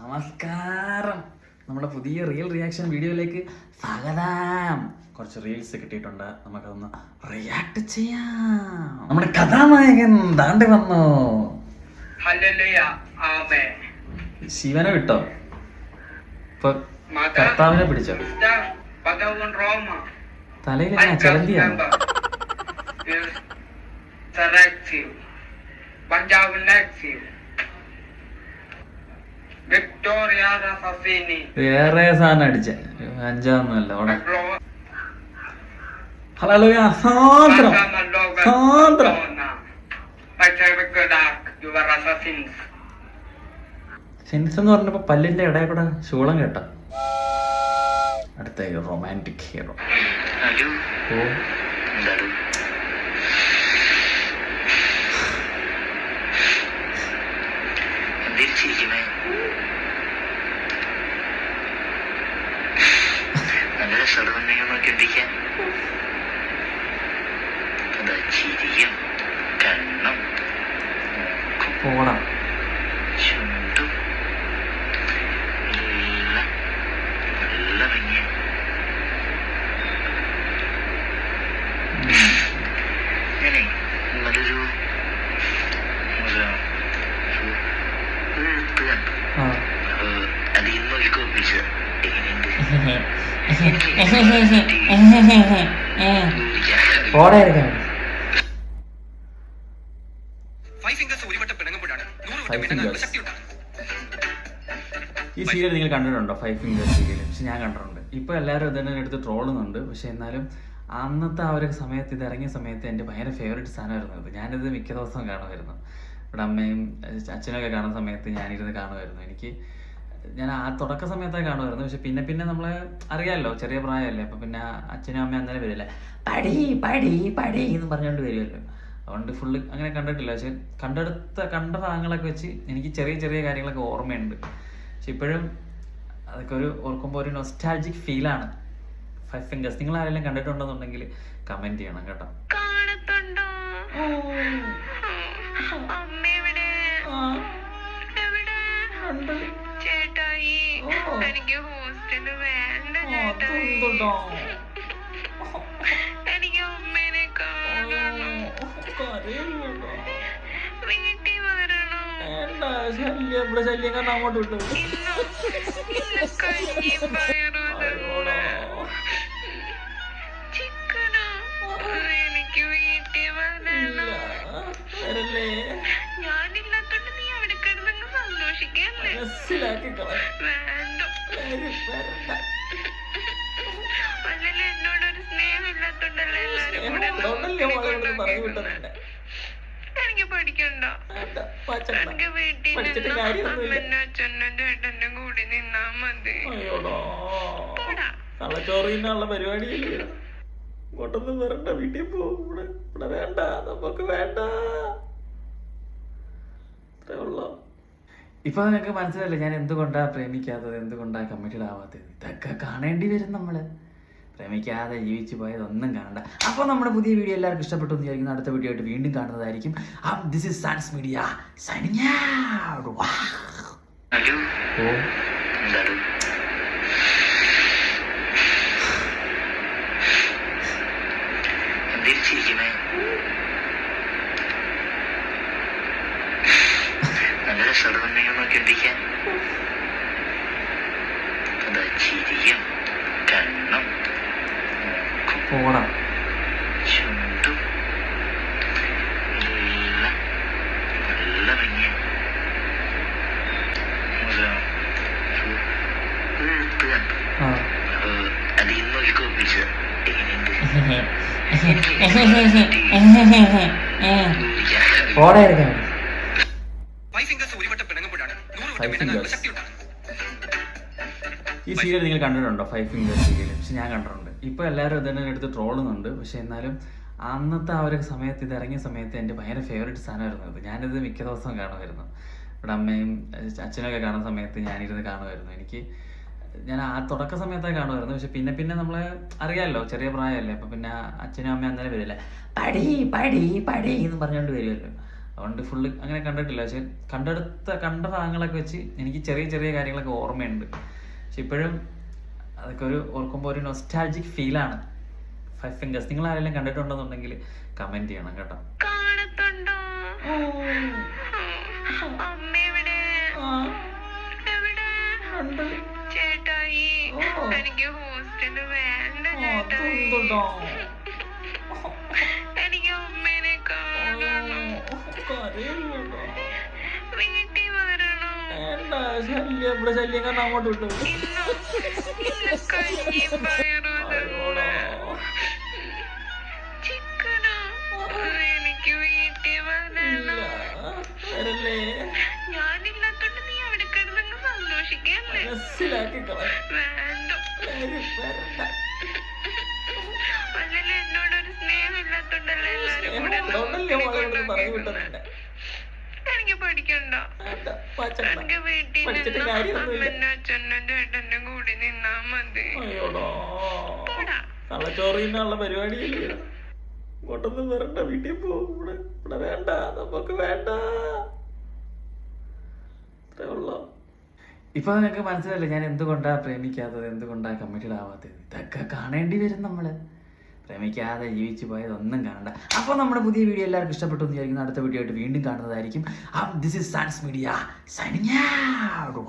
നമസ്കാരം. നമ്മുടെ പുതിയ റിയൽ റിയാക്ഷൻ വീഡിയോയിലേക്ക് സ്വാഗതം. കുറച്ച് റീൽസ് കിട്ടിയിട്ടുണ്ട്, നമുക്കതൊന്ന് റിയാക്ട് ചെയ്യാം. നമ്മുടെ കഥാനായകൻ ദാണ്ടി വന്നു. ശിവനെ വിട്ടോ, ഇപ്പൊ കർത്താവിനെ പിടിച്ചോ. തലയിൽ ചലന്തിയാണ്. വേറെ സാധനം അടിച്ച അഞ്ചാമല്ല അവിടെ. ഹലോ സ്വാതന്ത്ര്യം സ്വാതന്ത്ര്യം. സെൻസ് എന്ന് പറഞ്ഞപ്പോ പല്ലിന്റെ ഇടയിൽ കൂടെ ശൂളം കേട്ട. അടുത്ത റൊമാൻറ്റിക് ഹീറോ. ഓ നല്ല സർവ്വനെയൊക്കെ എത്തിക്കാൻ ചിരിയും കണ്ണും പോടാ ചുണ്ടും എല്ലാം നല്ല ഭംഗിയ. ഞാനേ നല്ലൊരു എഴുത്ത് കണ്ടു. അത് ഇന്നൊരു കോപ്പിച്ചത് ഈ സീരിയൽ നിങ്ങൾ കണ്ടിട്ടുണ്ടോ? 5 ഫിംഗേഴ്സ് സീരിയൽ. പക്ഷെ ഞാൻ കണ്ടിട്ടുണ്ട്. ഇപ്പൊ എല്ലാവരും ഇതിനെ എടുത്ത് ട്രോളുന്നുണ്ട്. പക്ഷെ എന്നാലും അന്നത്തെ ആ ഒരു സമയത്ത്, ഇത് ഇറങ്ങിയ സമയത്ത് എൻ്റെ ഭയങ്കര ഫേവറേറ്റ് സാധനമായിരുന്നു ഇത്. ഞാനിത് മിക്ക ദിവസവും കാണുമായിരുന്നു. ഇവിടെ അമ്മയും അച്ഛനൊക്കെ കാണുന്ന സമയത്ത് ഞാനിരുന്ന് കാണുമായിരുന്നു. ഞാൻ ആ തുടക്ക സമയത്തൊക്കെ കാണുമായിരുന്നു. പക്ഷെ പിന്നെ പിന്നെ നമ്മളെ അറിയാമല്ലോ, ചെറിയ പ്രായമല്ലേ. അപ്പം പിന്നെ അച്ഛനും അമ്മയും അന്നേരം വരില്ലേ, പടി പടി പടി എന്ന് പറഞ്ഞുകൊണ്ട് വരുമല്ലോ. അതുകൊണ്ട് ഫുള്ള് അങ്ങനെ കണ്ടിട്ടില്ല. പക്ഷെ കണ്ട ഭാഗങ്ങളൊക്കെ വെച്ച് എനിക്ക് ചെറിയ ചെറിയ കാര്യങ്ങളൊക്കെ ഓർമ്മയുണ്ട്. പക്ഷെ ഇപ്പോഴും അതൊക്കെ ഓർക്കുമ്പോൾ ഒരു നൊസ്റ്റാൾജിക് ഫീലാണ്. 5 ഫിംഗേഴ്സ് നിങ്ങൾ ആരെങ്കിലും കണ്ടിട്ടുണ്ടെന്നുണ്ടെങ്കിൽ കമന്റ് ചെയ്യണം കേട്ടോ. എനിക്ക് ഹോസ്റ്റല് വേണ്ട ചേട്ടായി. എനിക്ക് അമ്മേനെ കാണണം, വീട്ടിൽ വരണം. ശല്യം കാരണം അങ്ങോട്ട് വിട്ടു. കഞ്ഞിയും പയറും ചിക്കനോ, എനിക്ക് വീട്ടിൽ വരണം. ഞാനില്ലാത്തോണ്ട് നീ അവിടെ കിടന്നങ്ങ് സന്തോഷിക്കല്ലേ? അല്ലല്ലേ എന്നോടൊരു സ്നേഹം ഇല്ലാത്തോണ്ടല്ലേ എല്ലാരും കൂടെ. എനിക്ക് പഠിക്കണ്ട. എനിക്ക് വീട്ടിൽ അമ്മന്റെ അച്ഛനും ചേട്ടന്റെ കൂടി നിന്നാ മതി. തലച്ചോറിനുള്ള പരിപാടിയില്ലേ? ഇങ്ങോട്ടൊന്നും വരണ്ട, വീട്ടിൽ പോകും. ഇവിടെ വേണ്ട, നമുക്ക് വേണ്ട. അത്രേ ഉള്ളൂ. ഇപ്പൊ നിങ്ങൾക്ക് മനസ്സിലല്ലേ ഞാൻ എന്തുകൊണ്ടാ പ്രേമിക്കാത്തത്, എന്തുകൊണ്ടാ കമ്മിറ്റഡ് ആവാത്തത്. ഇതൊക്കെ കാണേണ്ടി വരും. നമ്മള് പ്രേമിക്കാതെ ജീവിച്ചു പോയതൊന്നും കാണണ്ട. അപ്പോൾ നമ്മുടെ പുതിയ വീഡിയോ എല്ലാവർക്കും ഇഷ്ടപ്പെട്ടു എന്ന് വിചാരിക്കുന്നു. അടുത്ത വീഡിയോ ആയിട്ട് വീണ്ടും കാണുന്നതായിരിക്കും. This is sans media signing out. നല്ല സർവ്വനെയൊക്കെ എത്തിക്കാൻ ചിരിയും കണ്ണും പോടാ ചുണ്ടും എല്ലാം നല്ല ഭംഗിയ. എഴുത്ത് കണ്ടു. അത് ഇന്നൊരു കോപ്പിച്ചത് ഈ സീരിയൽ നിങ്ങൾ കണ്ടിട്ടുണ്ടോ? 5 ഫിംഗേഴ്സ് സീരിയൽ. പക്ഷെ ഞാൻ കണ്ടിട്ടുണ്ട്. ഇപ്പൊ എല്ലാവരും ഇതിനെ എടുത്ത് ട്രോളുന്നുണ്ട്. പക്ഷെ എന്നാലും അന്നത്തെ ആ ഒരു സമയത്ത്, ഇത് ഇറങ്ങിയ സമയത്ത് എൻ്റെ ഭയങ്കര ഫേവറേറ്റ് സാധനമായിരുന്നു ഇത്. ഞാനിത് മിക്ക ദിവസവും കാണുമായിരുന്നു. ഇവിടെ അമ്മയും അച്ഛനൊക്കെ കാണുന്ന സമയത്ത് ഞാനിരുന്ന് കാണുമായിരുന്നു. ഞാൻ ആ തുടക്ക സമയത്തൊക്കെ കാണുമായിരുന്നു. പക്ഷെ പിന്നെ പിന്നെ നമ്മളെ അറിയാമല്ലോ, ചെറിയ പ്രായമല്ലേ. അപ്പം പിന്നെ അച്ഛനും അമ്മയും അന്നേരം വരില്ലേ, പടി പടി പടി എന്ന് പറഞ്ഞുകൊണ്ട് വരുമല്ലോ. അതുകൊണ്ട് ഫുള്ള് അങ്ങനെ കണ്ടിട്ടില്ല. പക്ഷെ കണ്ട ഭാഗങ്ങളൊക്കെ വെച്ച് എനിക്ക് ചെറിയ ചെറിയ കാര്യങ്ങളൊക്കെ ഓർമ്മയുണ്ട്. പക്ഷെ ഇപ്പോഴും അതൊക്കെ ഓർക്കുമ്പോൾ ഒരു നൊസ്റ്റാൾജിക് ഫീലാണ്. 5 fingers നിങ്ങൾ ആരെങ്കിലും കണ്ടിട്ടുണ്ടെന്നുണ്ടെങ്കിൽ കമന്റ് ചെയ്യണം കേട്ടോ. കാണത്തുണ്ടോ? അമ്മ എവിടെ? എവിടെ? ചേട്ടായി, എനിക്ക് ഹോസ്റ്റല് വേണ്ട ചേട്ടായി. എനിക്ക് അമ്മേനെ കാണണം. വീട്ടിൽ വരണം. ശല്യം കാരണം അങ്ങോട്ട് വിട്ടു. ഇന്ന് കഞ്ഞിയും പയറും ചിക്കനോ? എനിക്ക് വീട്ടിൽ വരണം. ഞാനില്ലാത്തോണ്ട് നീ അവിടെ കിടന്നങ്ങ് സന്തോഷിക്കല്ലേ? വേണ്ട. അല്ലല്ലേ എന്നോടൊരു സ്നേഹം ഇല്ലാത്തോണ്ടല്ലേ എല്ലാരും കൂടെ എനിക്ക് പഠിക്കണ്ട. എനിക്ക് വീട്ടിൽ അമ്മന്റെ അച്ഛനും ചേട്ടന്റെ കൂടി നിന്നാ മതി. തലച്ചോറിനുള്ള പരിപാടിയില്ല. ഇങ്ങോട്ടൊന്നും വരണ്ട, വീട്ടിൽ പോകും. ഇവിടെ വേണ്ട, നമുക്ക് വേണ്ട. അത്രേ ഉള്ളൂ. ഇപ്പൊ നിങ്ങൾക്ക് മനസ്സിലല്ലേ ഞാൻ എന്തുകൊണ്ടാ പ്രേമിക്കാത്തത്, എന്തുകൊണ്ടാ കമ്മിറ്റഡ് ആവാത്തത്. ഇതൊക്കെ കാണേണ്ടി വരും. നമ്മള് പ്രേമിക്കാതെ ജീവിച്ചു പോയതൊന്നും കാണണ്ട. അപ്പോൾ നമ്മുടെ പുതിയ വീഡിയോ എല്ലാവർക്കും ഇഷ്ടപ്പെട്ടു എന്ന് വിചാരിക്കുന്നു. അടുത്ത വീഡിയോ ആയിട്ട് വീണ്ടും കാണുന്നതായിരിക്കും. This is sans media signing out.